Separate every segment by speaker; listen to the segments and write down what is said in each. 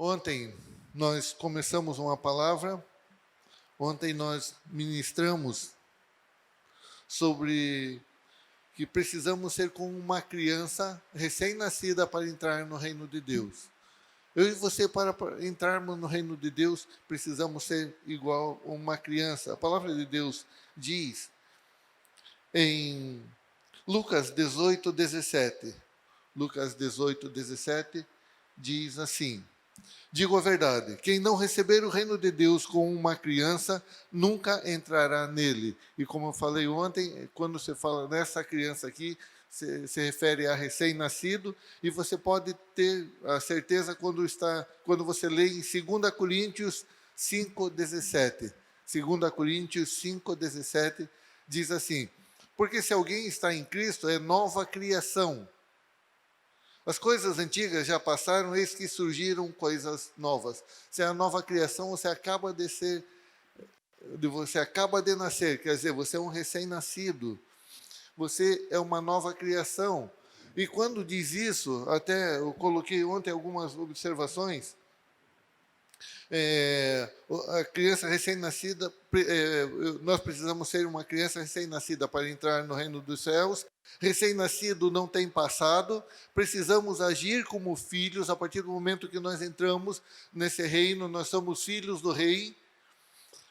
Speaker 1: Ontem nós começamos uma palavra, ontem nós ministramos sobre que precisamos ser como uma criança recém-nascida para entrar no reino de Deus. Eu e você, para entrarmos no reino de Deus, precisamos ser igual a uma criança. A palavra de Deus diz em Lucas 18, 17. Lucas 18, 17 diz assim: digo a verdade, quem não receber o reino de Deus como uma criança, nunca entrará nele. E como eu falei ontem, quando você fala nessa criança aqui, se refere a recém-nascido, e você pode ter a certeza quando você lê em 2 Coríntios 5:17. 2 Coríntios 5:17 diz assim: porque se alguém está em Cristo, é nova criação. As coisas antigas já passaram, eis que surgiram coisas novas. Se é a nova criação, você acaba de nascer, quer dizer, você é um recém-nascido. Você é uma nova criação. E quando diz isso, até eu coloquei ontem algumas observações, a criança recém-nascida, nós precisamos ser uma criança recém-nascida para entrar no reino dos céus. Recém-nascido não tem passado, precisamos agir como filhos. A partir do momento que nós entramos nesse reino, nós somos filhos do rei.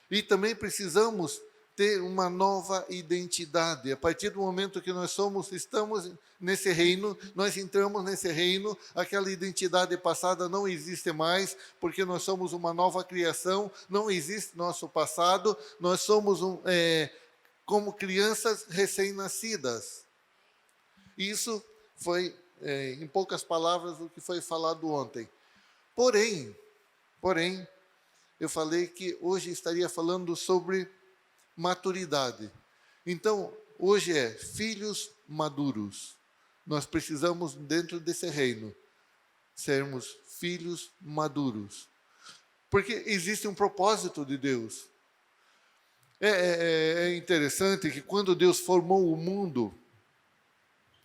Speaker 1: E também precisamos ter uma nova identidade. A partir do momento que nós estamos nesse reino, nós entramos nesse reino, aquela identidade passada não existe mais, porque nós somos uma nova criação, não existe nosso passado, nós somos como crianças recém-nascidas. Isso foi, em poucas palavras, o que foi falado ontem. Porém, eu falei que hoje estaria falando sobre maturidade. Então, hoje é filhos maduros. Nós precisamos, dentro desse reino, sermos filhos maduros. Porque existe um propósito de Deus. É interessante que quando Deus formou o mundo,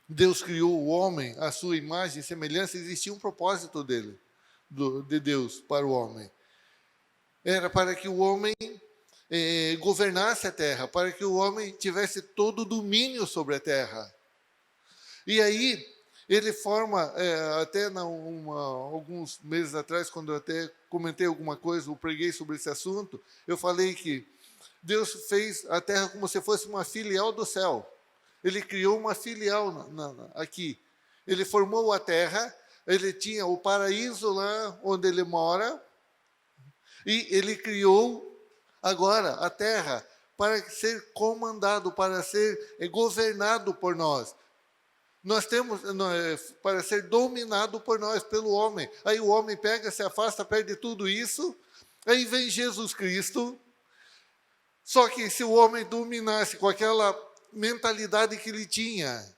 Speaker 1: Deus criou o homem à sua imagem e semelhança, existia um propósito de Deus para o homem. Era para que o homem governasse a terra, para que o homem tivesse todo o domínio sobre a terra. E aí, ele forma, até alguns meses atrás, quando eu até comentei alguma coisa, eu preguei sobre esse assunto, eu falei que Deus fez a terra como se fosse uma filial do céu. Ele criou uma filial aqui. Ele formou a terra, ele tinha o paraíso lá onde ele mora, e ele criou agora a terra para ser comandado, para ser governado por nós. Nós temos para ser dominado por nós, pelo homem. Aí o homem pega, se afasta, perde tudo isso. Aí vem Jesus Cristo. Só que se o homem dominasse com aquela mentalidade que ele tinha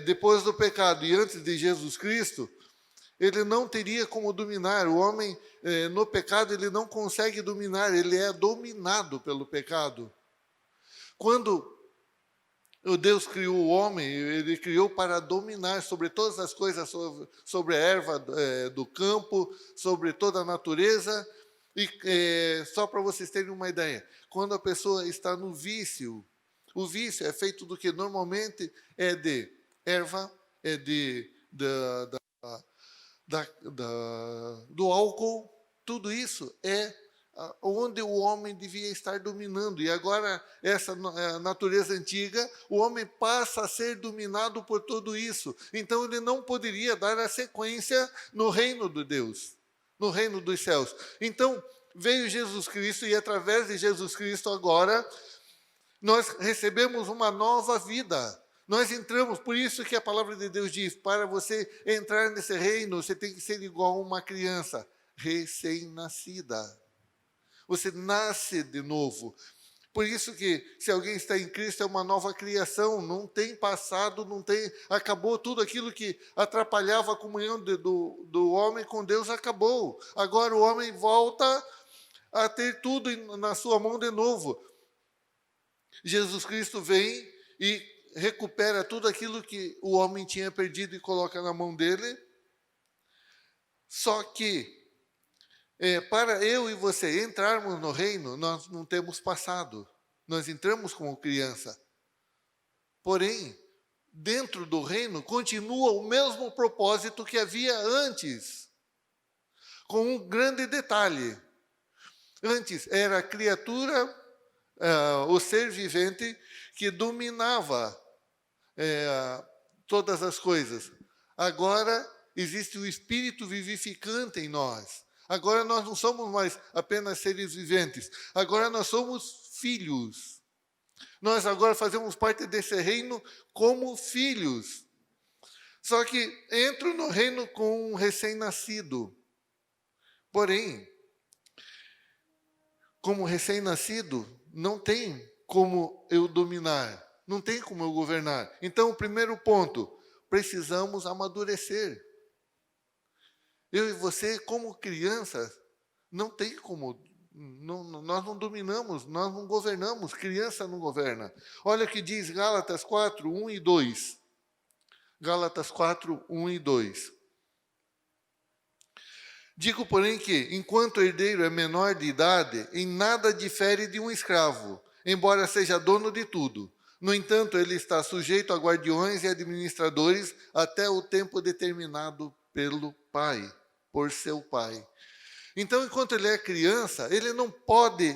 Speaker 1: depois do pecado e antes de Jesus Cristo, ele não teria como dominar. O homem, no pecado, ele não consegue dominar, ele é dominado pelo pecado. Quando Deus criou o homem, ele criou para dominar sobre todas as coisas, sobre a erva do campo, sobre toda a natureza. E só para vocês terem uma ideia, quando a pessoa está no vício, o vício é feito do que normalmente é de erva, é do álcool. Tudo isso é onde o homem devia estar dominando. E agora, essa natureza antiga, o homem passa a ser dominado por tudo isso. Então, ele não poderia dar a sequência no reino de Deus, no reino dos céus. Então, veio Jesus Cristo, e através de Jesus Cristo agora, nós recebemos uma nova vida. Nós entramos, por isso que a palavra de Deus diz, para você entrar nesse reino, você tem que ser igual a uma criança recém-nascida. Você nasce de novo. Por isso que, se alguém está em Cristo, é uma nova criação, não tem passado, acabou tudo aquilo que atrapalhava a comunhão do homem com Deus, acabou. Agora o homem volta a ter tudo na sua mão de novo. Jesus Cristo vem e recupera tudo aquilo que o homem tinha perdido e coloca na mão dele. Só que, para eu e você entrarmos no reino, nós não temos passado. Nós entramos como criança. Porém, dentro do reino, continua o mesmo propósito que havia antes. Com um grande detalhe. Antes era a criatura, o ser vivente, que dominava todas as coisas. Agora existe o Espírito vivificante em nós. Agora nós não somos mais apenas seres viventes. Agora nós somos filhos. Nós agora fazemos parte desse reino como filhos. Só que entro no reino com um recém-nascido. Porém, como recém-nascido, não tem como eu dominar, não tem como eu governar. Então, o primeiro ponto, precisamos amadurecer. Eu e você, como crianças, não tem como, nós não dominamos, nós não governamos, criança não governa. Olha o que diz Gálatas 4, 1 e 2. Gálatas 4, 1 e 2. Digo, porém, que, enquanto o herdeiro é menor de idade, em nada difere de um escravo, embora seja dono de tudo. No entanto, ele está sujeito a guardiões e administradores até o tempo determinado pelo pai, por seu pai. Então, enquanto ele é criança, ele não pode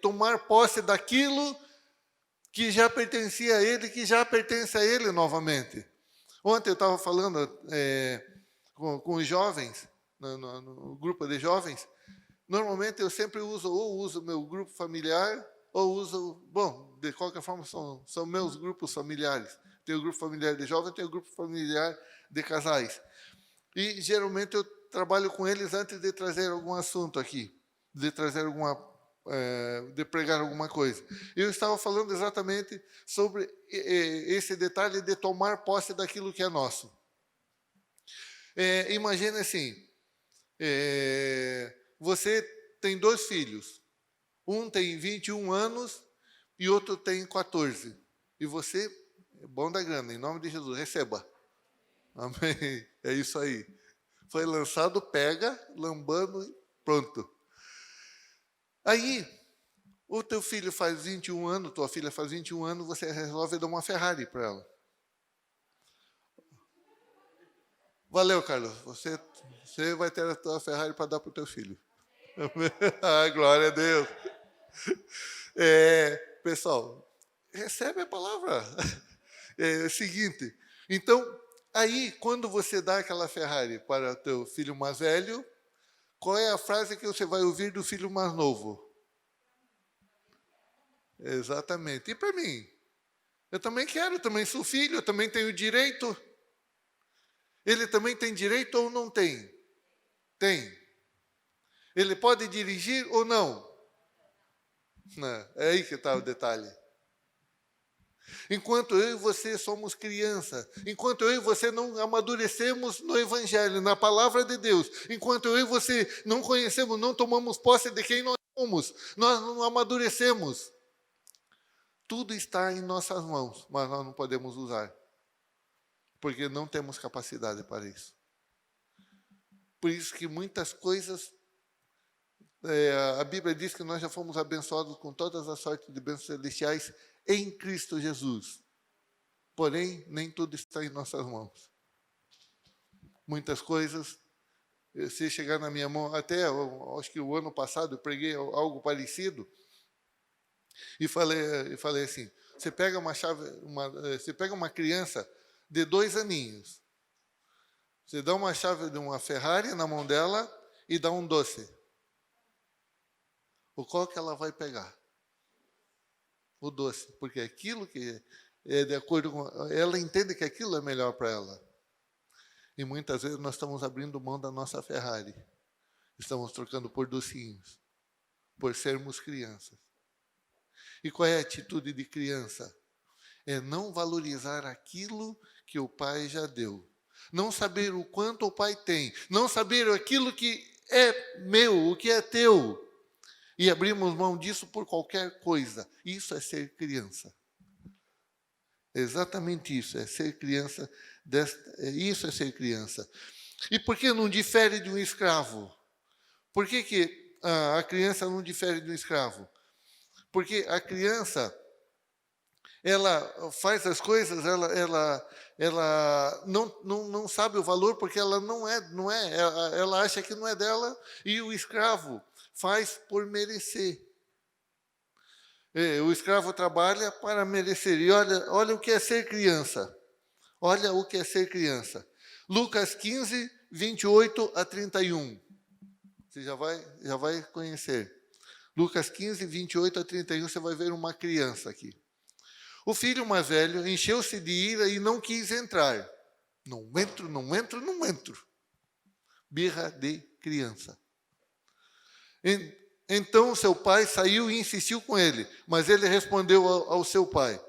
Speaker 1: tomar posse daquilo que já pertencia a ele, que já pertence a ele novamente. Ontem eu estava falando com os jovens, no grupo de jovens. Normalmente eu sempre uso meu grupo familiar, ou uso, de qualquer forma são meus grupos familiares. Tem o grupo familiar de jovens, tem o grupo familiar de casais. E geralmente eu trabalho com eles antes de trazer algum assunto aqui, de trazer de pregar alguma coisa. Eu estava falando exatamente sobre esse detalhe de tomar posse daquilo que é nosso. Imagine assim, você tem 2 filhos, um tem 21 anos e outro tem 14. E você é bom da grana, em nome de Jesus, receba. Amém. É isso aí. Foi lançado, pega, lambando e pronto. Aí, o teu filho faz 21 anos, tua filha faz 21 anos, você resolve dar uma Ferrari para ela. Valeu, Carlos. Você vai ter a tua Ferrari para dar para o teu filho. Glória a Deus. Pessoal, recebe a palavra. É o seguinte. Então, aí, quando você dá aquela Ferrari para o teu filho mais velho, qual é a frase que você vai ouvir do filho mais novo? Exatamente. E para mim? Eu também quero, eu também sou filho, eu também tenho direito. Ele também tem direito ou não tem? Tem. Ele pode dirigir ou não? Não, é aí que está o detalhe. Enquanto eu e você somos criança, enquanto eu e você não amadurecemos no Evangelho, na palavra de Deus, enquanto eu e você não conhecemos, não tomamos posse de quem nós somos, nós não amadurecemos. Tudo está em nossas mãos, mas nós não podemos usar, porque não temos capacidade para isso. Por isso que muitas coisas, a Bíblia diz que nós já fomos abençoados com todas as sortes de bênçãos celestiais em Cristo Jesus. Porém, nem tudo está em nossas mãos. Muitas coisas, se chegar na minha mão, até acho que o ano passado eu preguei algo parecido, e falei assim, você pega você pega uma criança de 2 aninhos, você dá uma chave de uma Ferrari na mão dela e dá um doce. O qual que ela vai pegar? O doce, porque aquilo que é de acordo com... Ela entende que aquilo é melhor para ela. E muitas vezes nós estamos abrindo mão da nossa Ferrari. Estamos trocando por docinhos, por sermos crianças. E qual é a atitude de criança? É não valorizar aquilo que o pai já deu. Não saber o quanto o pai tem. Não saber aquilo que é meu, o que é teu. E abrimos mão disso por qualquer coisa. Isso é ser criança. Exatamente isso, é ser criança. Isso é ser criança. E por que não difere de um escravo? Por que a criança não difere de um escravo? Porque a criança, ela faz as coisas, ela não sabe o valor porque ela não é ela acha que não é dela, e o escravo faz por merecer. O escravo trabalha para merecer. E olha o que é ser criança. Olha o que é ser criança. Lucas 15, 28 a 31. Você já vai conhecer. Lucas 15, 28 a 31, você vai ver uma criança aqui. O filho mais velho encheu-se de ira e não quis entrar. Não entro, não entro, não entro. Birra de criança. Então seu pai saiu e insistiu com ele, mas ele respondeu ao seu pai: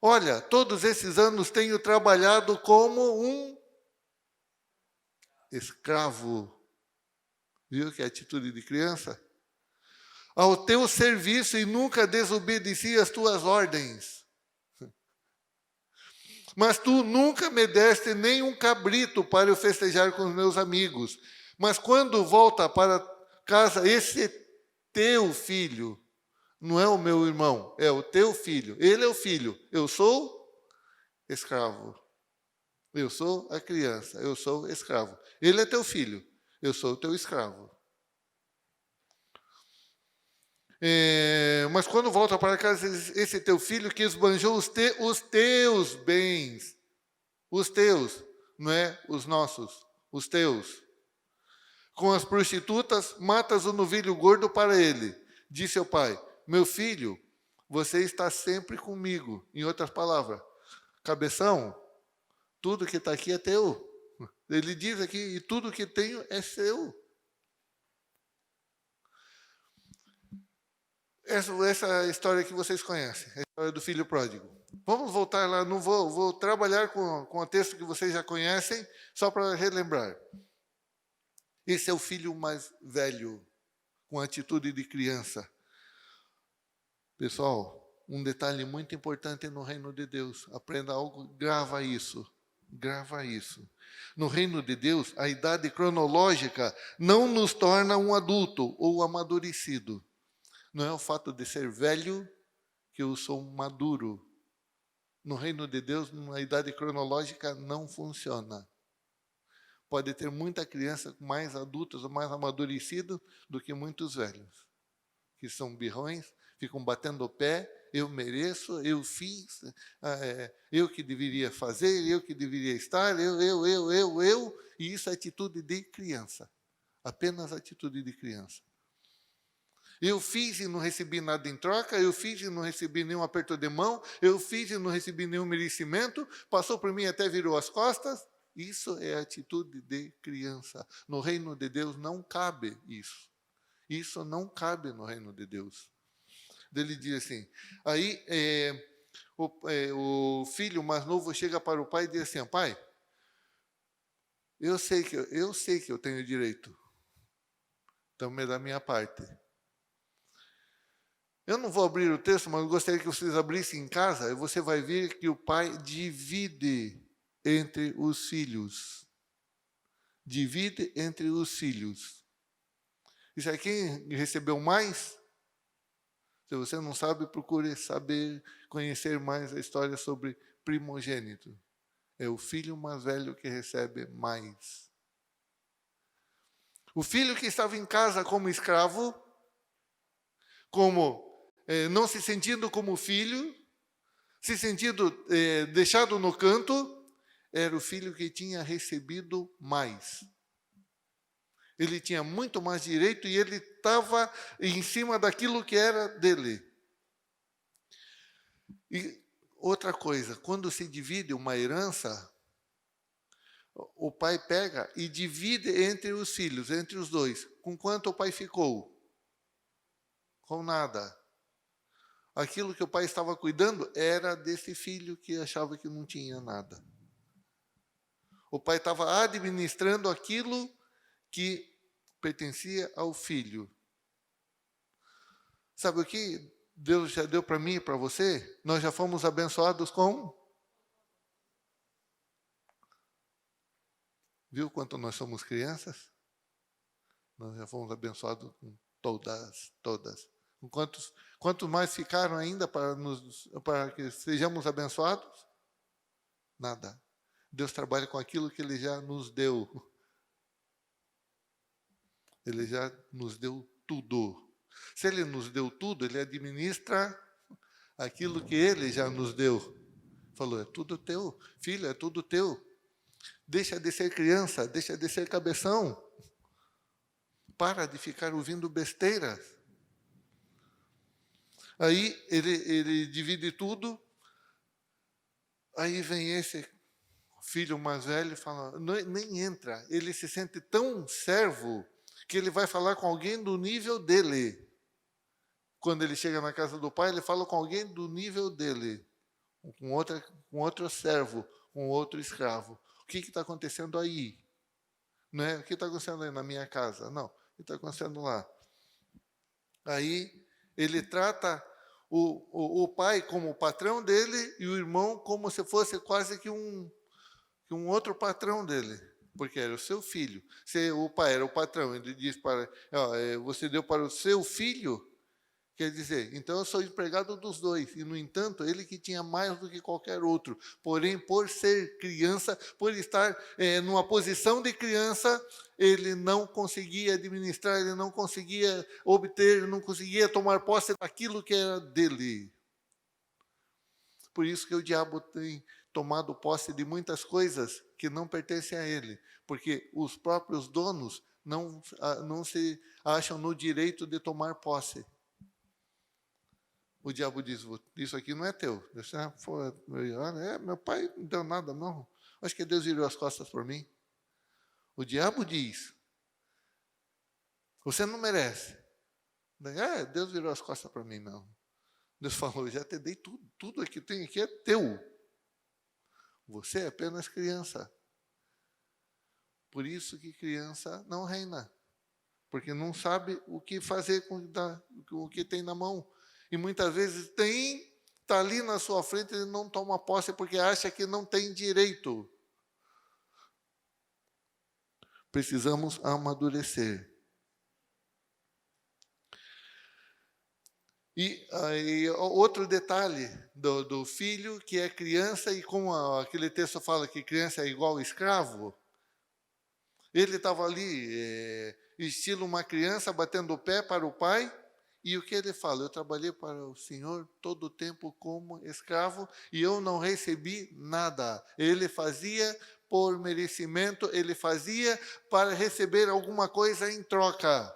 Speaker 1: olha, todos esses anos tenho trabalhado como um escravo. Viu que é atitude de criança? Ao teu serviço e nunca desobedeci às tuas ordens. Mas tu nunca me deste nem um cabrito para eu festejar com os meus amigos. Mas quando volta para casa, esse teu filho, não é o meu irmão, é o teu filho. Ele é o filho. Eu sou escravo. Eu sou a criança. Eu sou escravo. Ele é teu filho. Eu sou o teu escravo. Mas quando volta para casa, esse teu filho que esbanjou os teus bens, os teus, não é os nossos, os teus, com as prostitutas, matas o novilho gordo para ele. Disse ao pai: meu filho, você está sempre comigo. Em outras palavras, cabeção, tudo que está aqui é teu. Ele diz aqui: e tudo que tenho é seu. Essa história que vocês conhecem, a história do filho pródigo. Vamos voltar lá, não vou trabalhar com o texto que vocês já conhecem, só para relembrar. Esse é o filho mais velho, com atitude de criança. Pessoal, um detalhe muito importante no reino de Deus, aprenda algo, grava isso. Grava isso. No reino de Deus, a idade cronológica não nos torna um adulto ou amadurecido. Não é o fato de ser velho que eu sou maduro. No reino de Deus, a idade cronológica não funciona. Pode ter muita criança mais adultos ou mais amadurecidos do que muitos velhos, que são birrões, ficam batendo o pé: eu mereço, eu fiz, eu que deveria fazer, eu que deveria estar, eu. E isso é atitude de criança. Apenas atitude de criança. Eu fiz e não recebi nada em troca, eu fiz e não recebi nenhum aperto de mão, eu fiz e não recebi nenhum merecimento, passou por mim até virou as costas. Isso é atitude de criança. No reino de Deus não cabe isso. Isso não cabe no reino de Deus. Ele diz assim, aí o filho mais novo chega para o pai e diz assim: pai, eu sei que eu tenho direito, então me dá a minha parte. Eu não vou abrir o texto, mas eu gostaria que vocês abrissem em casa, e você vai ver que o pai divide entre os filhos. Divide entre os filhos. Isso aqui, quem recebeu mais? Se você não sabe, procure saber, conhecer mais a história sobre primogênito. É o filho mais velho que recebe mais. O filho que estava em casa como escravo, não se sentindo como filho, se sentindo deixado no canto, era o filho que tinha recebido mais. Ele tinha muito mais direito e ele estava em cima daquilo que era dele. E outra coisa, quando se divide uma herança, o pai pega e divide entre os filhos, entre os dois. Com quanto o pai ficou? Com nada. Aquilo que o pai estava cuidando era desse filho que achava que não tinha nada. O pai estava administrando aquilo que pertencia ao filho. Sabe o que Deus já deu para mim e para você? Nós já fomos abençoados com Viu quanto nós somos crianças? Nós já fomos abençoados com todas. Quantos mais ficaram ainda para que sejamos abençoados? Nada. Deus trabalha com aquilo que Ele já nos deu. Ele já nos deu tudo. Se Ele nos deu tudo, Ele administra aquilo que Ele já nos deu. Falou, é tudo teu. Filho, é tudo teu. Deixa de ser criança, deixa de ser cabeção. Para de ficar ouvindo besteiras. Aí ele divide tudo. Aí vem esse filho mais velho e fala, nem entra. Ele se sente tão servo que ele vai falar com alguém do nível dele. Quando ele chega na casa do pai, ele fala com alguém do nível dele. Com outro servo, com outro escravo. O que está acontecendo aí? Não é? O que está acontecendo aí na minha casa? Não. O que está acontecendo lá? Aí ele trata o pai como o patrão dele e o irmão como se fosse quase que um outro patrão dele, porque era o seu filho. Se o pai era o patrão, ele diz para, você deu para o seu filho, quer dizer, então eu sou empregado dos dois. E, no entanto, ele que tinha mais do que qualquer outro. Porém, por ser criança, por estar numa posição de criança, ele não conseguia administrar, ele não conseguia obter, não conseguia tomar posse daquilo que era dele. Por isso que o diabo tem tomado posse de muitas coisas que não pertencem a ele. Porque os próprios donos não se acham no direito de tomar posse. O diabo diz, isso aqui não é teu. Meu pai não deu nada, não. Acho que Deus virou as costas por mim. O diabo diz, você não merece. Deus virou as costas para mim, não. Deus falou, eu já te dei tudo. Tudo que tem aqui é teu. Você é apenas criança. Por isso que criança não reina. Porque não sabe o que fazer com o que tem na mão. E muitas vezes está ali na sua frente e não toma posse porque acha que não tem direito. Precisamos amadurecer. E outro detalhe do filho que é criança, e como aquele texto fala que criança é igual escravo, ele estava ali, estilo uma criança, batendo o pé para o pai. E o que ele fala? Eu trabalhei para o Senhor todo o tempo como escravo e eu não recebi nada. Ele fazia por merecimento, ele fazia para receber alguma coisa em troca.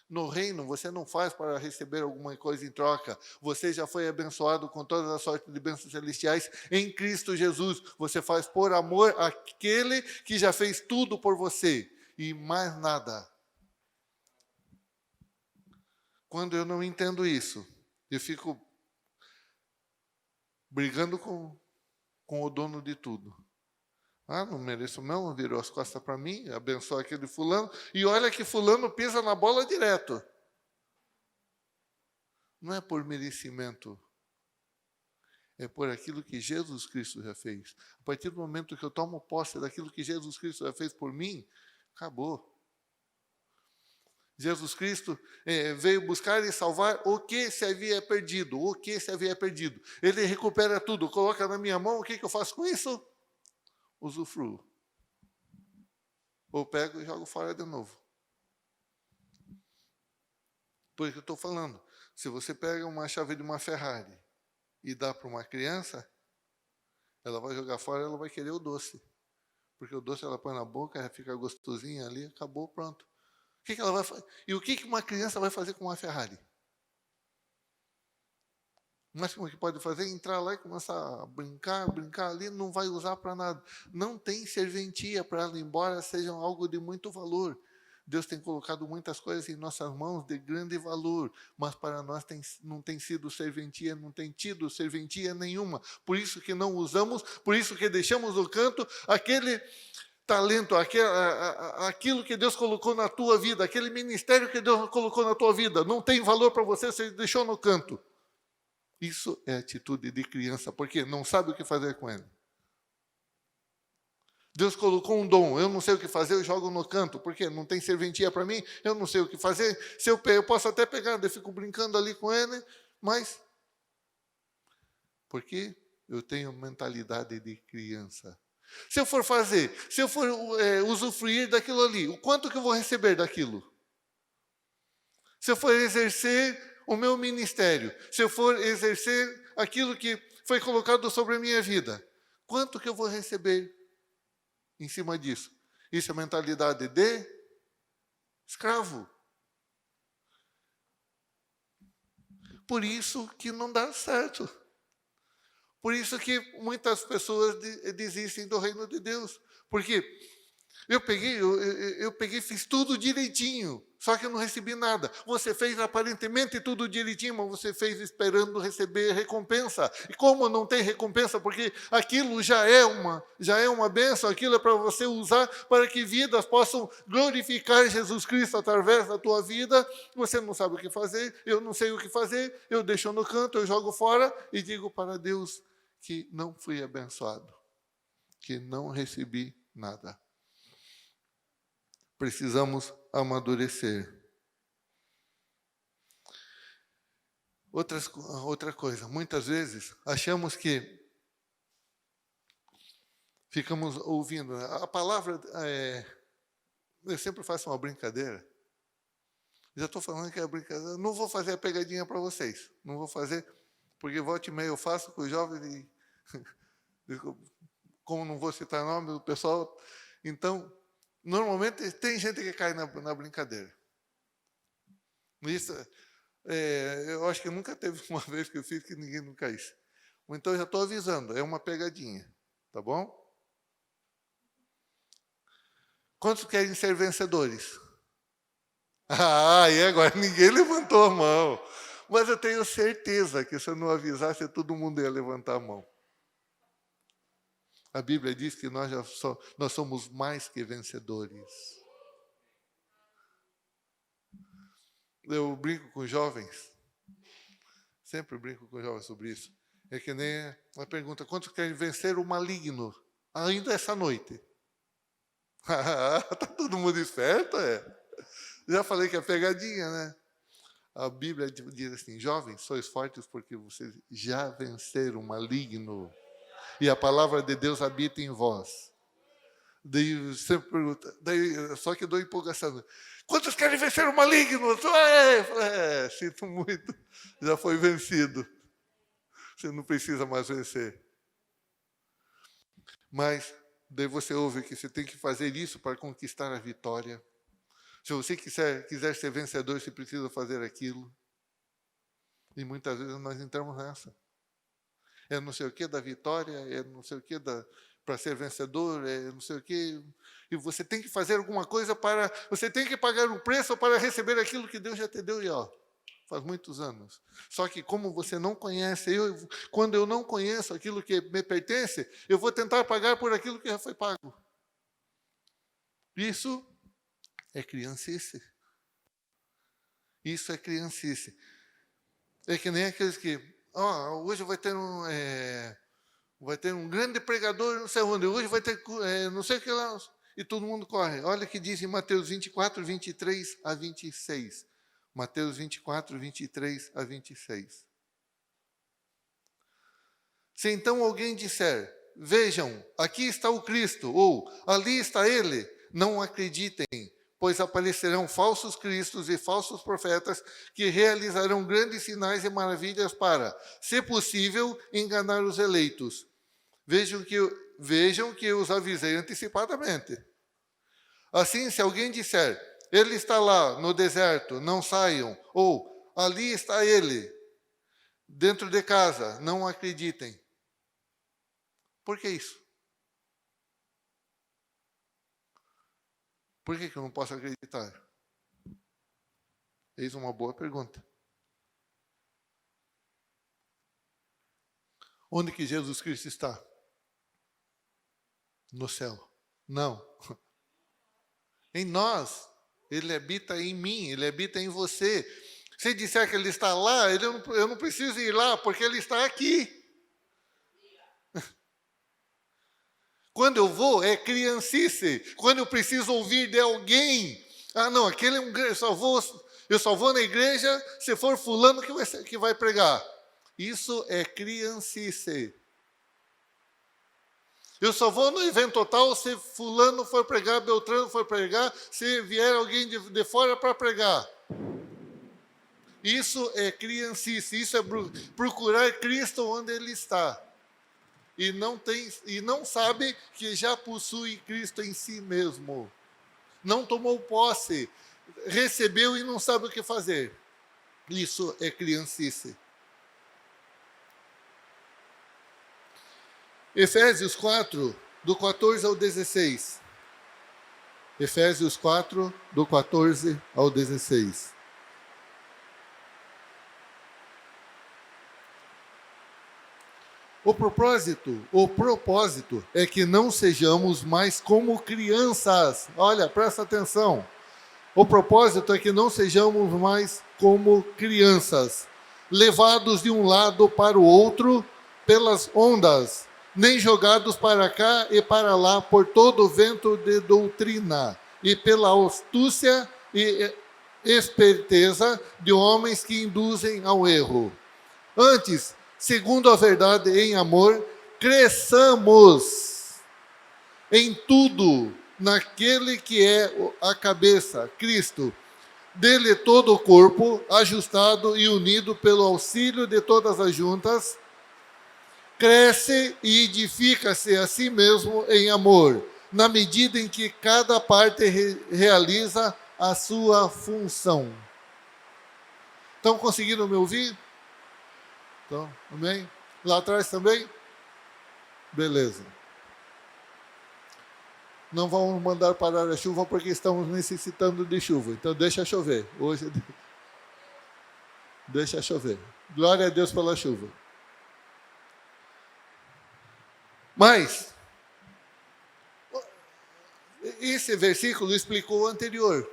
Speaker 1: No reino, você não faz para receber alguma coisa em troca. Você já foi abençoado com toda a sorte de bênçãos celestiais em Cristo Jesus. Você faz por amor àquele que já fez tudo por você e mais nada. Quando eu não entendo isso, eu fico brigando com o dono de tudo. Não mereço não, virou as costas para mim, abençoa aquele fulano, e olha que fulano pisa na bola direto. Não é por merecimento, é por aquilo que Jesus Cristo já fez. A partir do momento que eu tomo posse daquilo que Jesus Cristo já fez por mim, acabou. Jesus Cristo veio buscar e salvar o que se havia perdido, Ele recupera tudo, coloca na minha mão, o que eu faço com isso? Usufruo. Ou pego e jogo fora de novo. Por isso que eu estou falando, se você pega uma chave de uma Ferrari e dá para uma criança, ela vai jogar fora, ela vai querer o doce. Porque o doce ela põe na boca, fica gostosinha ali, acabou, pronto. O que ela vai fazer? E o que uma criança vai fazer com uma Ferrari? O máximo que pode fazer é entrar lá e começar a brincar ali, não vai usar para nada. Não tem serventia para ela, embora sejam algo de muito valor. Deus tem colocado muitas coisas em nossas mãos de grande valor, mas para nós não tem sido serventia, não tem tido serventia nenhuma. Por isso que não usamos, por isso que deixamos no canto aquele talento, aquilo que Deus colocou na tua vida, aquele ministério que Deus colocou na tua vida, não tem valor para você, você deixou no canto. Isso é atitude de criança, porque não sabe o que fazer com ele. Deus colocou um dom, eu não sei o que fazer, eu jogo no canto. Por quê? Não tem serventia para mim, eu não sei o que fazer. Se eu posso até pegar, eu fico brincando ali com ele, mas porque eu tenho mentalidade de criança. Se eu for fazer, se eu for usufruir daquilo ali, o quanto que eu vou receber daquilo? Se eu for exercer o meu ministério, se eu for exercer aquilo que foi colocado sobre a minha vida, quanto que eu vou receber em cima disso? Isso é mentalidade de escravo. Por isso que não dá certo. Por isso que muitas pessoas desistem do reino de Deus. Porque eu peguei, fiz tudo direitinho, só que eu não recebi nada. Você fez aparentemente tudo direitinho, mas você fez esperando receber recompensa. E como não tem recompensa, porque aquilo já é uma bênção, aquilo é para você usar para que vidas possam glorificar Jesus Cristo através da tua vida. Você não sabe o que fazer, eu não sei o que fazer, eu deixo no canto, eu jogo fora e digo para Deus que não fui abençoado, que não recebi nada. Precisamos amadurecer. Outra coisa, muitas vezes achamos que ficamos ouvindo. A palavra, eu sempre faço uma brincadeira. Já estou falando que é brincadeira. Não vou fazer a pegadinha para vocês. Não vou fazer, porque volta e meia eu faço com os jovens e como não vou citar nome do pessoal. Então, normalmente tem gente que cai na brincadeira. Isso, eu acho que nunca teve uma vez que eu fiz que ninguém não caísse. Então, eu já estou avisando, é uma pegadinha, tá bom? Quantos querem ser vencedores? E agora ninguém levantou a mão. Mas eu tenho certeza que se eu não avisasse, todo mundo ia levantar a mão. A Bíblia diz que nós somos mais que vencedores. Eu brinco com jovens, sempre brinco com jovens sobre isso. É que nem a pergunta, quantos querem vencer o maligno ainda essa noite? Está todo mundo esperto, Já falei que é pegadinha, né? A Bíblia diz assim, jovens, sois fortes porque vocês já venceram o maligno. E a palavra de Deus habita em vós. Daí sempre pergunta, só que dou empolgação. Quantos querem vencer o maligno? Sinto muito, já foi vencido. Você não precisa mais vencer. Mas daí você ouve que você tem que fazer isso para conquistar a vitória. Se você quiser ser vencedor, você precisa fazer aquilo. E muitas vezes nós entramos nessa. É não sei o que da vitória, é não sei o que para ser vencedor, é não sei o que. E você tem que fazer alguma coisa você tem que pagar um preço para receber aquilo que Deus já te deu, faz muitos anos. Só que como você não conhece, quando eu não conheço aquilo que me pertence, eu vou tentar pagar por aquilo que já foi pago. Isso é criancice. Isso é criancice. É que nem aqueles que, hoje vai ter um grande pregador, não sei onde, hoje vai ter não sei o que lá, e todo mundo corre. Olha o que diz em Mateus 24, 23 a 26. Mateus 24, 23 a 26. Se então alguém disser, vejam, aqui está o Cristo, ou ali está ele, não acreditem, pois aparecerão falsos cristos e falsos profetas que realizarão grandes sinais e maravilhas para, se possível, enganar os eleitos. Vejam que eu os avisei antecipadamente. Assim, se alguém disser, ele está lá no deserto, não saiam, ou ali está ele, dentro de casa, não acreditem. Por que isso? Por que eu não posso acreditar? Eis uma boa pergunta. Onde que Jesus Cristo está? No céu. Não. Em nós. Ele habita em mim, ele habita em você. Se disser que ele está lá, eu não preciso ir lá, porque ele está aqui. Quando eu vou, é criancice. Quando eu preciso ouvir de alguém, não, aquele é um, eu só vou na igreja se for fulano que vai pregar. Isso é criancice. Eu só vou no evento total se fulano for pregar, Beltrano for pregar, se vier alguém de fora para pregar. Isso é criancice, isso é procurar Cristo onde Ele está. E não sabe que já possui Cristo em si mesmo. Não tomou posse, recebeu e não sabe o que fazer. Isso é criancice. Efésios 4, do 14 ao 16. Efésios 4, do 14 ao 16. O propósito é que não sejamos mais como crianças. Olha, presta atenção. O propósito é que não sejamos mais como crianças, levados de um lado para o outro pelas ondas, nem jogados para cá e para lá por todo o vento de doutrina, e pela astúcia e esperteza de homens que induzem ao erro. Antes, segundo a verdade em amor, cresçamos em tudo naquele que é a cabeça, Cristo. Dele todo o corpo, ajustado e unido pelo auxílio de todas as juntas, cresce e edifica-se a si mesmo em amor, na medida em que cada parte realiza a sua função. Estão conseguindo me ouvir? Então, amém? Lá atrás também? Beleza. Não vamos mandar parar a chuva porque estamos necessitando de chuva. Então deixa chover. Hoje deixa chover. Glória a Deus pela chuva. Mas esse versículo explicou o anterior.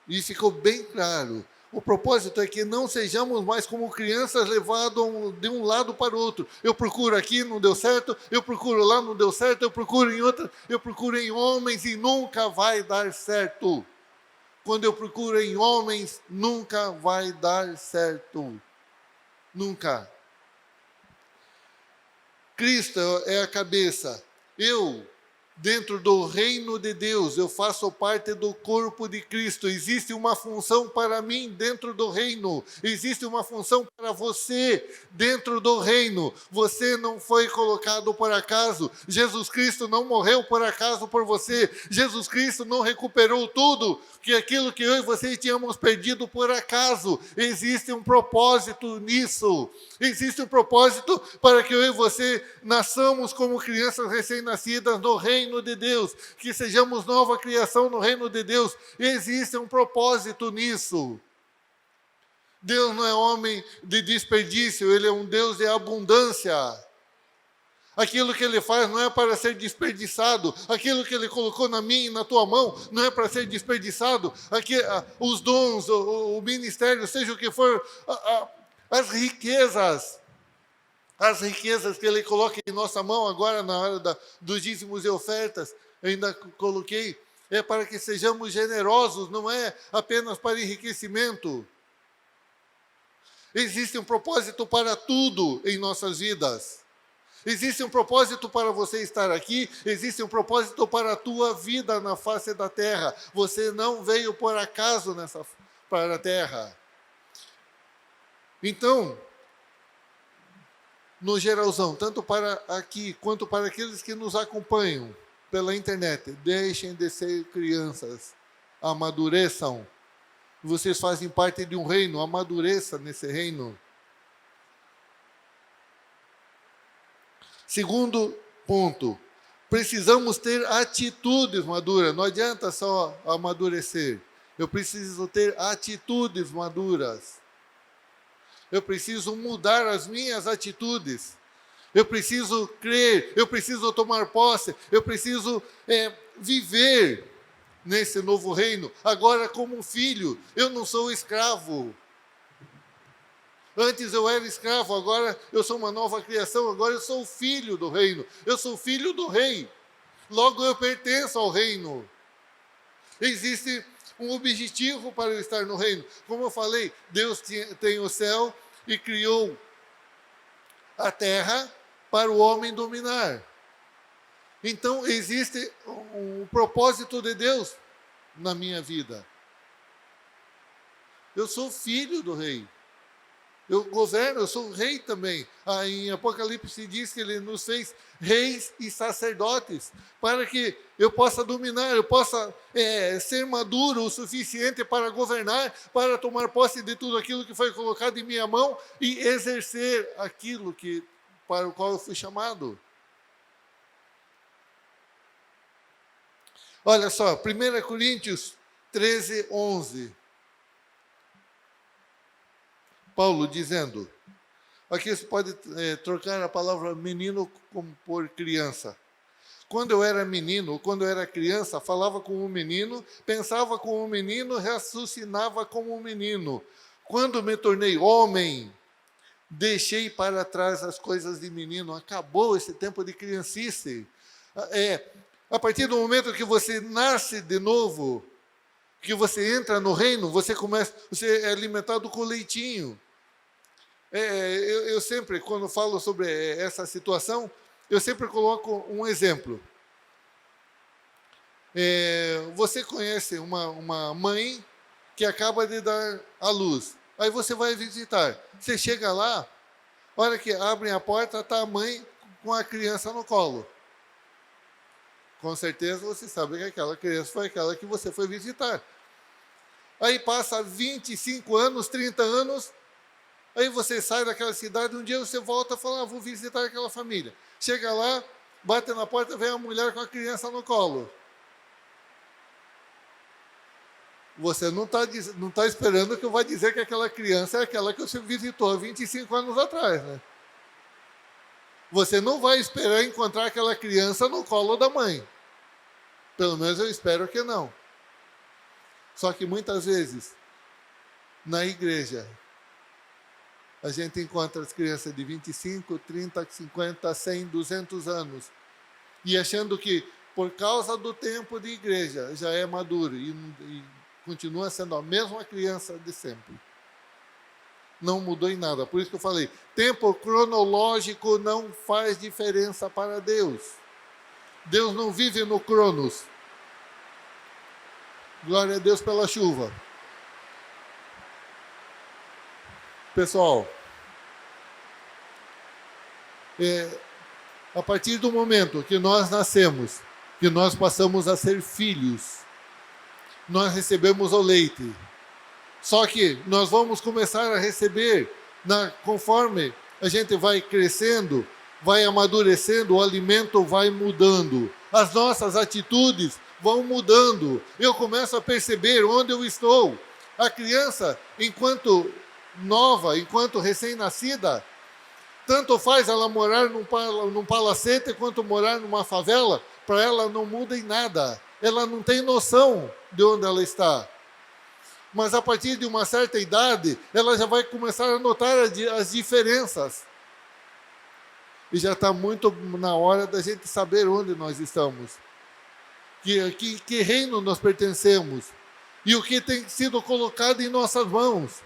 Speaker 1: E ficou bem claro. O propósito é que não sejamos mais como crianças levados de um lado para o outro. Eu procuro aqui, não deu certo. Eu procuro lá, não deu certo. Eu procuro em outra. Eu procuro em homens e nunca vai dar certo. Quando eu procuro em homens, nunca vai dar certo. Nunca. Cristo é a cabeça. Eu, dentro do reino de Deus, eu faço parte do corpo de Cristo. Existe uma função para mim dentro do reino. Existe uma função para você dentro do reino. Você não foi colocado por acaso. Jesus Cristo não morreu por acaso por você. Jesus Cristo não recuperou tudo que aquilo que eu e você tínhamos perdido por acaso. Existe um propósito nisso. Existe um propósito para que eu e você nasçamos como crianças recém-nascidas no reino de Deus, que sejamos nova criação no reino de Deus. Existe um propósito nisso. Deus não é homem de desperdício, Ele é um Deus de abundância. Aquilo que Ele faz não é para ser desperdiçado. Aquilo que Ele colocou na minha e na tua mão não é para ser desperdiçado. Os dons, o ministério, seja o que for, as riquezas que Ele coloca em nossa mão agora na hora dos dízimos e ofertas, eu ainda coloquei, é para que sejamos generosos, não é apenas para enriquecimento. Existe um propósito para tudo em nossas vidas. Existe um propósito para você estar aqui, existe um propósito para a tua vida na face da terra. Você não veio por acaso para a terra. Então, no geralzão, tanto para aqui quanto para aqueles que nos acompanham pela internet, deixem de ser crianças, amadureçam. Vocês fazem parte de um reino, amadureça nesse reino. Segundo ponto, precisamos ter atitudes maduras. Não adianta só amadurecer. Eu preciso ter atitudes maduras. Eu preciso mudar as minhas atitudes. Eu preciso crer, eu preciso tomar posse, eu preciso viver nesse novo reino. Agora como filho, eu não sou escravo. Antes eu era escravo, agora eu sou uma nova criação, agora eu sou filho do reino. Eu sou filho do rei. logo eu pertenço ao reino. Existe um objetivo para eu estar no reino. Como eu falei, Deus tem o céu e criou a terra para o homem dominar. Então, existe um propósito de Deus na minha vida. Eu sou filho do rei. Eu governo, eu sou rei também. Em Apocalipse diz que ele nos fez reis e sacerdotes, para que eu possa dominar, eu possa ser maduro o suficiente para governar, para tomar posse de tudo aquilo que foi colocado em minha mão e exercer aquilo para o qual eu fui chamado. Olha só, 1 Coríntios 13, 11. Paulo dizendo, aqui você pode trocar a palavra menino por criança. Quando eu era menino, quando eu era criança, falava como um menino, pensava como um menino, raciocinava como um menino. Quando me tornei homem, deixei para trás as coisas de menino. Acabou esse tempo de criancice. A partir do momento que você nasce de novo, que você entra no reino, você é alimentado com leitinho. Eu sempre, quando falo sobre essa situação, eu sempre coloco um exemplo. Você conhece uma mãe que acaba de dar à luz. Aí você vai visitar. Você chega lá, a hora que abrem a porta, está a mãe com a criança no colo. Com certeza você sabe que aquela criança foi aquela que você foi visitar. Aí passa 25 anos, 30 anos, aí você sai daquela cidade, um dia você volta e fala, vou visitar aquela família. Chega lá, bate na porta, vem a mulher com a criança no colo. Você não tá esperando que eu vá dizer que aquela criança é aquela que você visitou há 25 anos atrás, né? Você não vai esperar encontrar aquela criança no colo da mãe. Pelo menos eu espero que não. Só que muitas vezes, na igreja, a gente encontra as crianças de 25, 30, 50, 100, 200 anos. E achando que, por causa do tempo de igreja, já é maduro. E continua sendo a mesma criança de sempre. Não mudou em nada. Por isso que eu falei, tempo cronológico não faz diferença para Deus. Deus não vive no cronos. Glória a Deus pela chuva. Pessoal, a partir do momento que nós nascemos, que nós passamos a ser filhos, nós recebemos o leite. Só que nós vamos começar a receber, conforme a gente vai crescendo, vai amadurecendo, o alimento vai mudando. As nossas atitudes vão mudando. Eu começo a perceber onde eu estou. A criança, enquanto nova, enquanto recém-nascida, tanto faz ela morar num palacete quanto morar numa favela, para ela não muda em nada. Ela não tem noção de onde ela está. Mas a partir de uma certa idade, ela já vai começar a notar as diferenças. E já está muito na hora da gente saber onde nós estamos. Que reino nós pertencemos. E o que tem sido colocado em nossas mãos.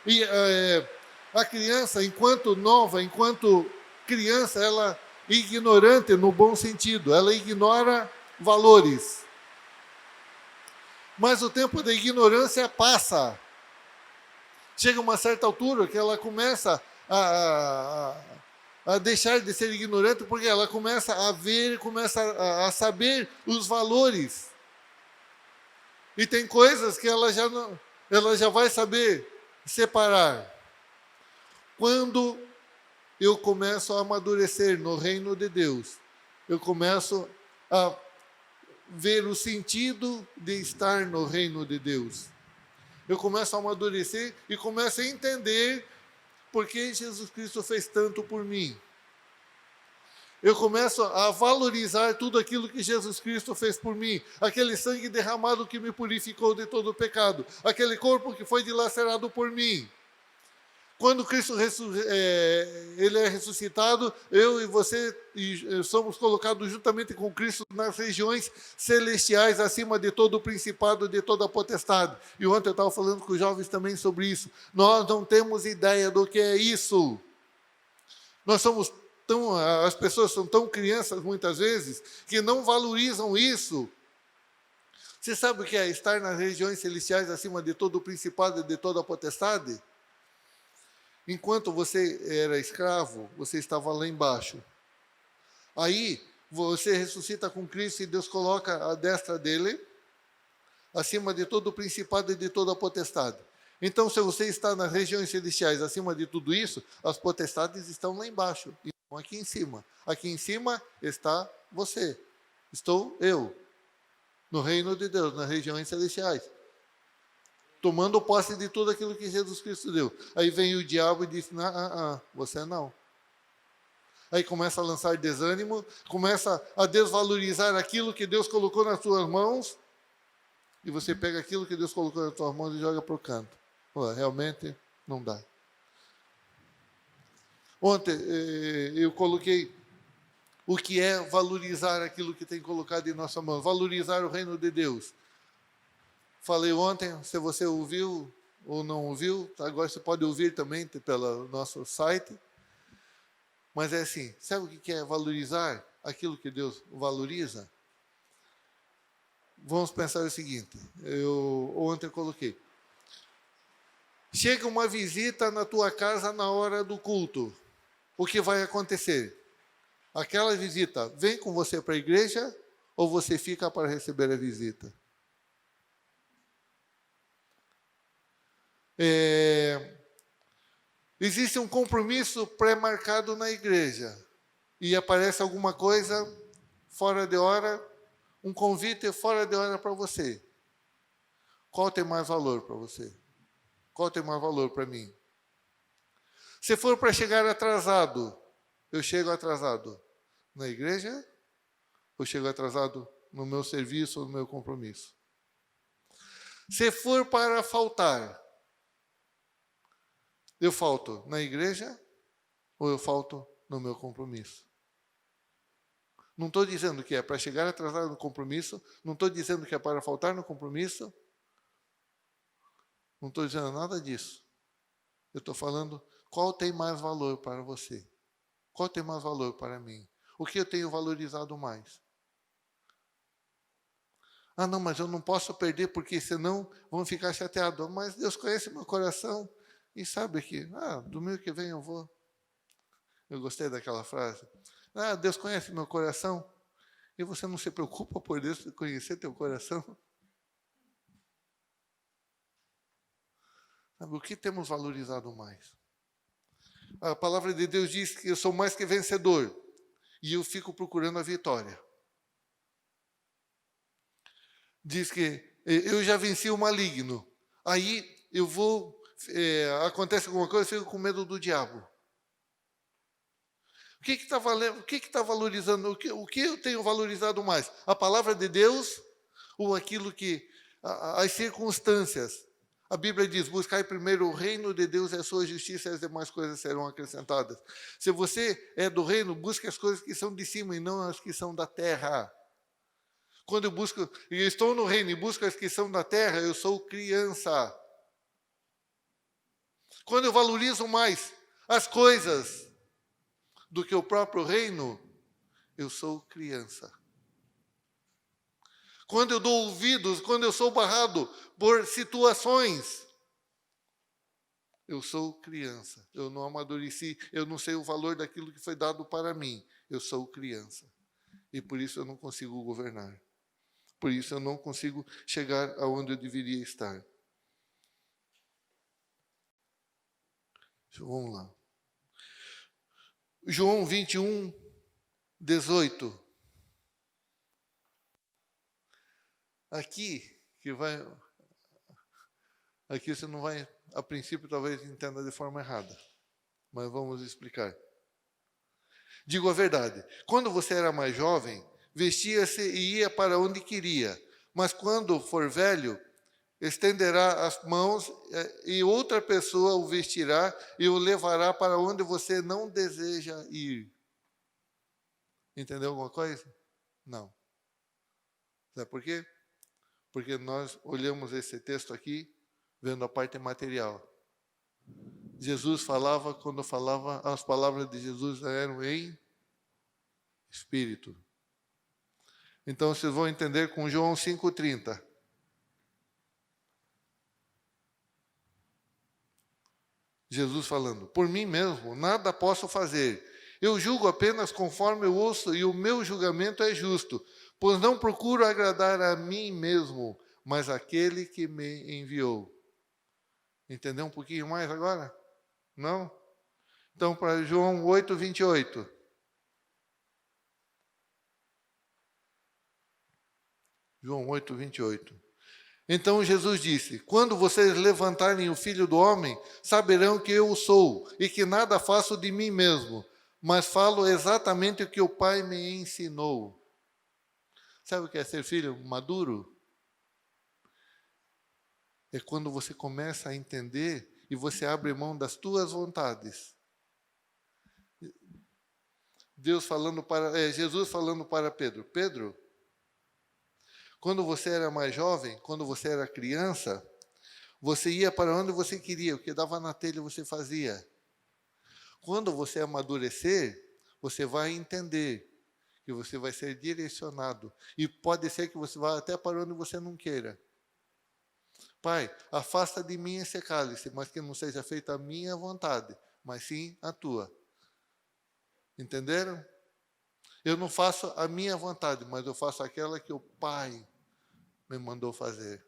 Speaker 1: E a criança, enquanto nova, enquanto criança, ela é ignorante no bom sentido. Ela ignora valores. Mas o tempo da ignorância passa. Chega uma certa altura que ela começa a deixar de ser ignorante, porque ela começa a ver, começa a saber os valores. E tem coisas que ela já vai saber separar. Quando eu começo a amadurecer no reino de Deus, eu começo a ver o sentido de estar no reino de Deus. Eu começo a amadurecer e começo a entender por que Jesus Cristo fez tanto por mim. Eu começo a valorizar tudo aquilo que Jesus Cristo fez por mim. Aquele sangue derramado que me purificou de todo o pecado. Aquele corpo que foi dilacerado por mim. Quando Cristo ele é ressuscitado, eu e você somos colocados juntamente com Cristo nas regiões celestiais, acima de todo o principado, de toda a potestade. E ontem eu estava falando com os jovens também sobre isso. Nós não temos ideia do que é isso. Nós somos as pessoas são tão crianças muitas vezes que não valorizam isso. Você sabe o que é estar nas regiões celestiais acima de todo o principado e de toda a potestade? Enquanto você era escravo, você estava lá embaixo. Aí, você ressuscita com Cristo e Deus coloca a destra dele acima de todo o principado e de toda a potestade. Então, se você está nas regiões celestiais acima de tudo isso, as potestades estão lá embaixo, e não aqui em cima. Aqui em cima está você. Estou eu, no reino de Deus, nas regiões celestiais, tomando posse de tudo aquilo que Jesus Cristo deu. Aí vem o diabo e diz, você não. Aí começa a lançar desânimo, começa a desvalorizar aquilo que Deus colocou nas suas mãos, e você pega aquilo que Deus colocou nas suas mãos e joga para o canto. Realmente não dá. Ontem eu coloquei o que é valorizar aquilo que tem colocado em nossa mão, valorizar o reino de Deus. Falei ontem, se você ouviu ou não ouviu, agora você pode ouvir também pelo nosso site. Mas é assim, sabe o que é valorizar aquilo que Deus valoriza? Vamos pensar o seguinte, ontem eu coloquei. Chega uma visita na tua casa na hora do culto. O que vai acontecer? Aquela visita vem com você para a igreja ou você fica para receber a visita? Existe um compromisso pré-marcado na igreja e aparece alguma coisa fora de hora, um convite fora de hora para você. Qual tem mais valor para você? Qual tem mais valor para mim? Se for para chegar atrasado, eu chego atrasado na igreja ou chego atrasado no meu serviço ou no meu compromisso? Se for para faltar, eu falto na igreja ou eu falto no meu compromisso? Não estou dizendo que é para chegar atrasado no compromisso, não estou dizendo que é para faltar no compromisso, não estou dizendo nada disso. Eu estou falando qual tem mais valor para você, qual tem mais valor para mim, o que eu tenho valorizado mais. Não, mas eu não posso perder porque senão vão ficar chateados. Mas Deus conhece meu coração e sabe que, domingo que vem eu vou. Eu gostei daquela frase. Deus conhece meu coração e você não se preocupa por Deus conhecer teu coração. Sabe, o que temos valorizado mais? A palavra de Deus diz que eu sou mais que vencedor e eu fico procurando a vitória. Diz que eu já venci o maligno. Aí eu vou, acontece alguma coisa, eu fico com medo do diabo. O que está valendo? O que está valorizando? O que eu tenho valorizado mais? A palavra de Deus ou aquilo que as circunstâncias? A Bíblia diz: buscai primeiro o reino de Deus e a sua justiça, e as demais coisas serão acrescentadas. Se você é do reino, busque as coisas que são de cima e não as que são da terra. Quando eu estou no reino e busco as que são da terra, eu sou criança. Quando eu valorizo mais as coisas do que o próprio reino, eu sou criança. Quando eu dou ouvidos, quando eu sou barrado por situações, eu sou criança. Eu não amadureci, eu não sei o valor daquilo que foi dado para mim. Eu sou criança. E por isso eu não consigo governar. Por isso eu não consigo chegar aonde eu deveria estar. Vamos lá. João 21, 18. Aqui você não vai, a princípio talvez entenda de forma errada, mas vamos explicar. Digo a verdade, quando você era mais jovem, vestia-se e ia para onde queria, mas quando for velho, estenderá as mãos e outra pessoa o vestirá e o levará para onde você não deseja ir. Entendeu alguma coisa? Não. Sabe por quê? Porque nós olhamos esse texto aqui, vendo a parte material. Jesus falava, quando falava, as palavras de Jesus eram em espírito. Então, vocês vão entender com João 5,30. Jesus falando, por mim mesmo, nada posso fazer. Eu julgo apenas conforme eu ouço, e o meu julgamento é justo, pois não procuro agradar a mim mesmo, mas aquele que me enviou. Entendeu um pouquinho mais agora? Não? Então, para João 8,28. João 8,28. Então Jesus disse, quando vocês levantarem o Filho do Homem, saberão que eu sou, e que nada faço de mim mesmo, mas falo exatamente o que o Pai me ensinou. Sabe o que é ser filho maduro? É quando você começa a entender e você abre mão das tuas vontades. Jesus falando para Pedro, Pedro, quando você era mais jovem, quando você era criança, você ia para onde você queria, o que dava na telha você fazia. Quando você amadurecer, você vai entender que você vai ser direcionado. E pode ser que você vá até para onde você não queira. Pai, afasta de mim esse cálice, mas que não seja feita a minha vontade, mas sim a tua. Entenderam? Eu não faço a minha vontade, mas eu faço aquela que o Pai me mandou fazer.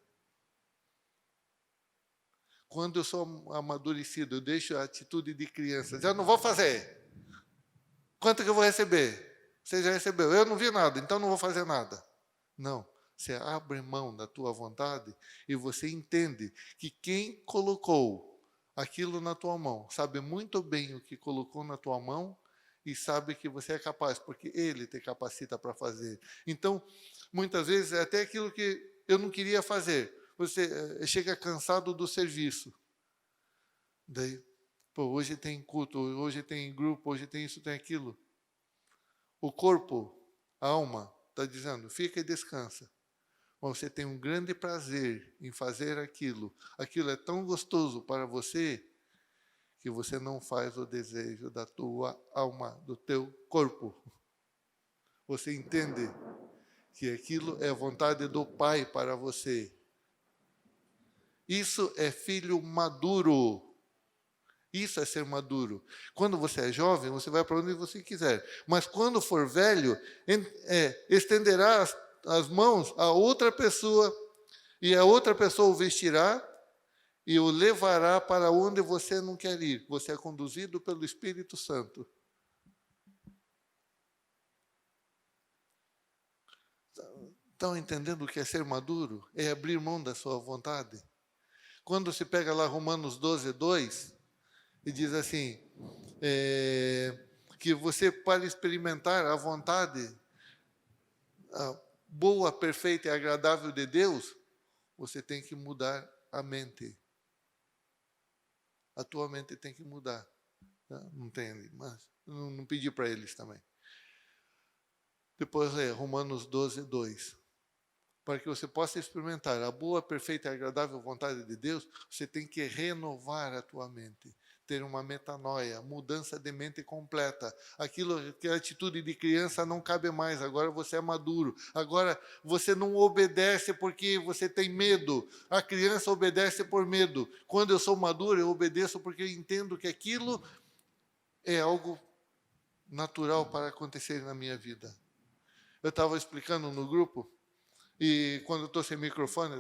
Speaker 1: Quando eu sou amadurecido, eu deixo a atitude de criança. Já não vou fazer. Quanto que eu vou receber? Você já recebeu. Eu não vi nada, então não vou fazer nada. Não. Você abre mão da tua vontade e você entende que quem colocou aquilo na tua mão sabe muito bem o que colocou na tua mão e sabe que você é capaz, porque Ele te capacita para fazer. Então, muitas vezes, é até aquilo que eu não queria fazer. Você chega cansado do serviço. Daí, hoje tem culto, hoje tem grupo, hoje tem isso, tem aquilo. O corpo, a alma, está dizendo, fica e descansa. Mas você tem um grande prazer em fazer aquilo. Aquilo é tão gostoso para você que você não faz o desejo da tua alma, do teu corpo. Você entende que aquilo é a vontade do Pai para você. Isso é filho maduro. Isso é ser maduro. Quando você é jovem, você vai para onde você quiser. Mas quando for velho, estenderá as mãos a outra pessoa, e a outra pessoa o vestirá e o levará para onde você não quer ir. Você é conduzido pelo Espírito Santo. Estão entendendo o que é ser maduro? É abrir mão da sua vontade. Quando se pega lá Romanos 12:2, e diz assim, que você, para experimentar a vontade a boa, perfeita e agradável de Deus, você tem que mudar a mente. A tua mente tem que mudar. Não tem, mas não pedi para eles também. Depois Romanos 12:2. Para que você possa experimentar a boa, perfeita e agradável vontade de Deus, você tem que renovar a tua mente. Ter uma metanoia, mudança de mente completa. Aquilo que a atitude de criança não cabe mais, agora você é maduro. Agora você não obedece porque você tem medo. A criança obedece por medo. Quando eu sou maduro, eu obedeço porque eu entendo que aquilo é algo natural para acontecer na minha vida. Eu estava explicando no grupo, e quando eu estou sem microfone,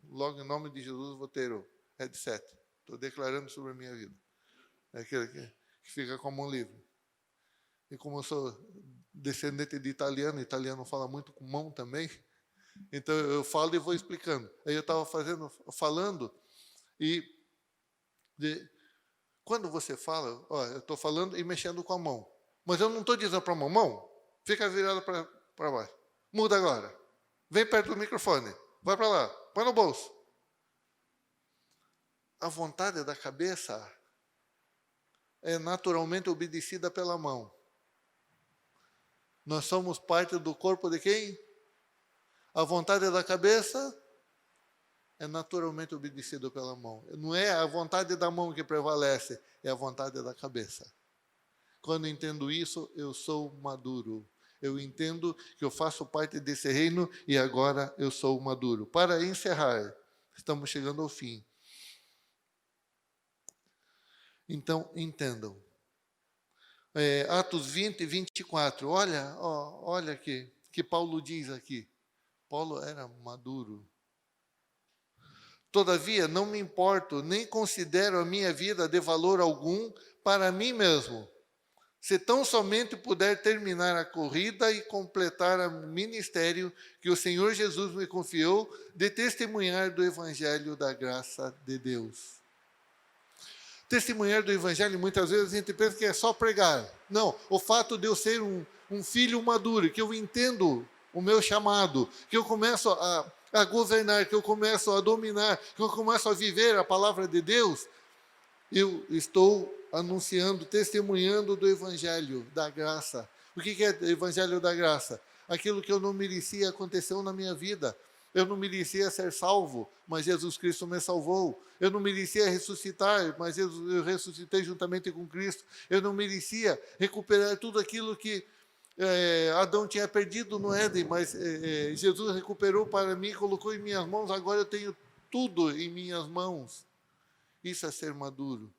Speaker 1: logo em nome de Jesus vou ter o headset. Estou declarando sobre a minha vida. É aquele que fica como um livro. E como eu sou descendente de italiano fala muito com mão também, então eu falo e vou explicando. Aí eu estava falando, e quando você fala, eu estou falando e mexendo com a mão. Mas eu não estou dizendo para a mão, fica virada para baixo. Muda agora. Vem perto do microfone. Vai para lá. Põe no bolso. a vontade da cabeça é naturalmente obedecida pela mão. Nós somos parte do corpo de quem? A vontade da cabeça é naturalmente obedecida pela mão. Não é a vontade da mão que prevalece, é a vontade da cabeça. Quando entendo isso, eu sou maduro. Eu entendo que eu faço parte desse reino e agora eu sou maduro. Para encerrar, estamos chegando ao fim. Então, entendam. Atos 20, 24. Olha aqui, que Paulo diz aqui. Paulo era maduro. Todavia, não me importo, nem considero a minha vida de valor algum para mim mesmo, se tão somente puder terminar a corrida e completar o ministério que o Senhor Jesus me confiou de testemunhar do Evangelho da graça de Deus. Testemunhar do Evangelho, muitas vezes a gente pensa que é só pregar. Não, o fato de eu ser um filho maduro, que eu entendo o meu chamado, que eu começo a governar, que eu começo a dominar, que eu começo a viver a palavra de Deus, eu estou anunciando, testemunhando do Evangelho da graça. O que é o Evangelho da graça? Aquilo que eu não merecia aconteceu na minha vida. Eu não merecia ser salvo, mas Jesus Cristo me salvou. Eu não merecia ressuscitar, mas eu ressuscitei juntamente com Cristo. Eu não merecia recuperar tudo aquilo que Adão tinha perdido no Éden, mas Jesus recuperou para mim, colocou em minhas mãos. Agora eu tenho tudo em minhas mãos. Isso é ser maduro.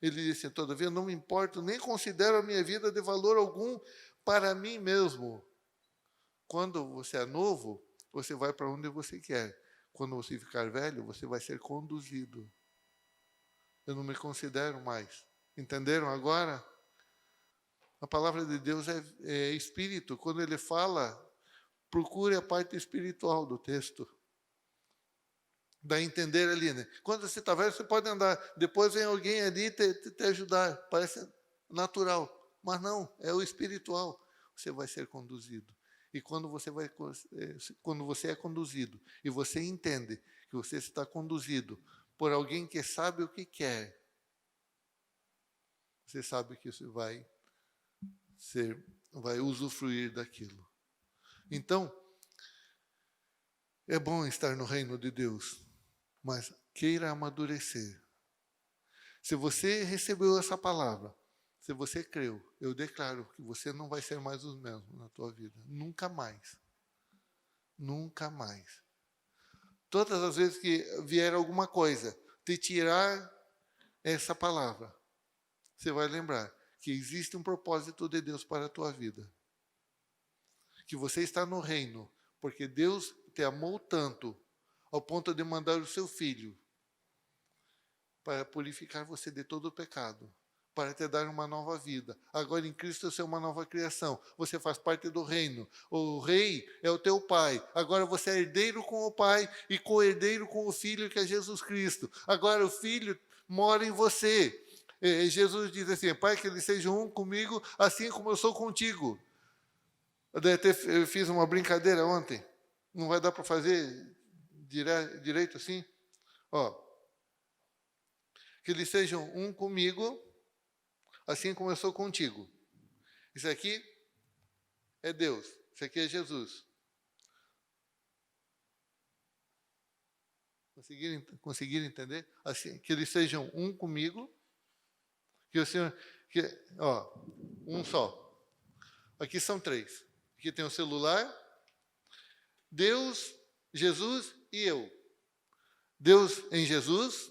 Speaker 1: Ele disse, todavia, não me importo, nem considero a minha vida de valor algum para mim mesmo. Quando você é novo, você vai para onde você quer. Quando você ficar velho, você vai ser conduzido. Eu não me considero mais. Entenderam agora? A palavra de Deus é espírito. Quando ele fala, procure a parte espiritual do texto. Dá a entender ali, né? Quando você está velho, você pode andar. Depois vem alguém ali te ajudar. Parece natural. Mas não, é o espiritual. Você vai ser conduzido. E quando você é conduzido e você entende que você está conduzido por alguém que sabe o que quer, você sabe que você vai usufruir daquilo. Então, é bom estar no reino de Deus, mas queira amadurecer. Se você recebeu essa palavra, se você creu, eu declaro que você não vai ser mais o mesmo na tua vida. Nunca mais. Nunca mais. Todas as vezes que vier alguma coisa te tirar essa palavra, você vai lembrar que existe um propósito de Deus para a tua vida. Que você está no reino, porque Deus te amou tanto, ao ponto de mandar o seu Filho para purificar você de todo o pecado, para te dar uma nova vida. Agora em Cristo você é uma nova criação. Você faz parte do reino. O rei é o teu pai. Agora você é herdeiro com o pai e co-herdeiro com o Filho, que é Jesus Cristo. Agora o Filho mora em você. Jesus diz assim, Pai, que eles sejam um comigo, assim como eu sou contigo. Eu fiz uma brincadeira ontem. Não vai dar para fazer direito assim? Que eles sejam um comigo, assim como eu sou contigo. Isso aqui é Deus. Isso aqui é Jesus. Conseguiram entender? Assim, que eles sejam um comigo, que o Senhor, um só. Aqui são três. Aqui tem o celular, Deus, Jesus e eu. Deus em Jesus,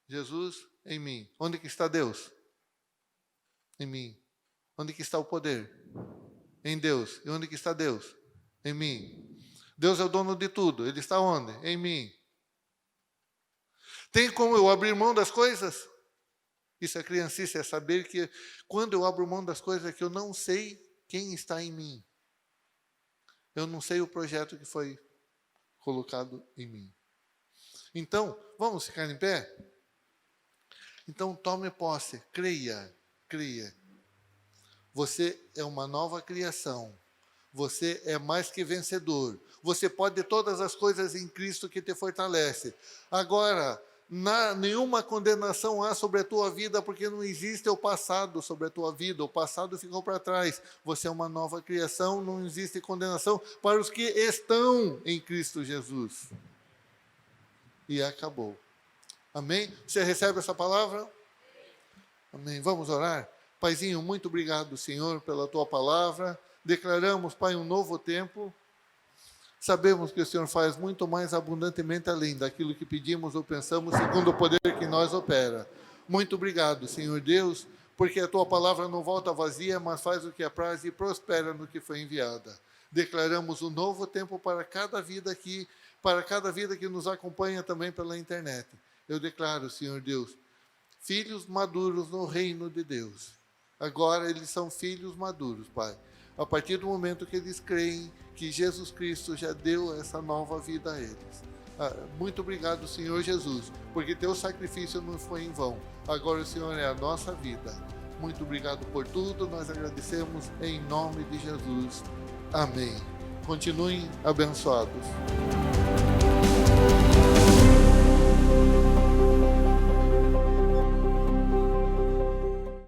Speaker 1: Jesus em mim. Onde que está Deus? Em mim. Onde que está o poder? Em Deus. E onde que está Deus? Em mim. Deus é o dono de tudo. Ele está onde? Em mim. Tem como eu abrir mão das coisas? Isso é criancice, é saber que quando eu abro mão das coisas é que eu não sei quem está em mim. Eu não sei o projeto que foi colocado em mim. Então, vamos ficar em pé? Então, tome posse, creia. Você é uma nova criação. Você é mais que vencedor. Você pode todas as coisas em Cristo que te fortalece. Agora, nenhuma condenação há sobre a tua vida, porque não existe o passado sobre a tua vida. O passado ficou para trás. Você é uma nova criação, não existe condenação para os que estão em Cristo Jesus. E acabou. Amém? Você recebe essa palavra? Amém. Vamos orar? Paizinho, muito obrigado, Senhor, pela tua palavra. Declaramos, Pai, um novo tempo. Sabemos que o Senhor faz muito mais abundantemente além daquilo que pedimos ou pensamos, segundo o poder que em nós opera. Muito obrigado, Senhor Deus, porque a tua palavra não volta vazia, mas faz o que apraz e prospera no que foi enviada. Declaramos um novo tempo para cada vida aqui, para cada vida que nos acompanha também pela internet. Eu declaro, Senhor Deus, filhos maduros no reino de Deus. Agora eles são filhos maduros, Pai. A partir do momento que eles creem que Jesus Cristo já deu essa nova vida a eles. Muito obrigado, Senhor Jesus, porque teu sacrifício não foi em vão. Agora o Senhor é a nossa vida. Muito obrigado por tudo, nós agradecemos em nome de Jesus. Amém. Continuem abençoados.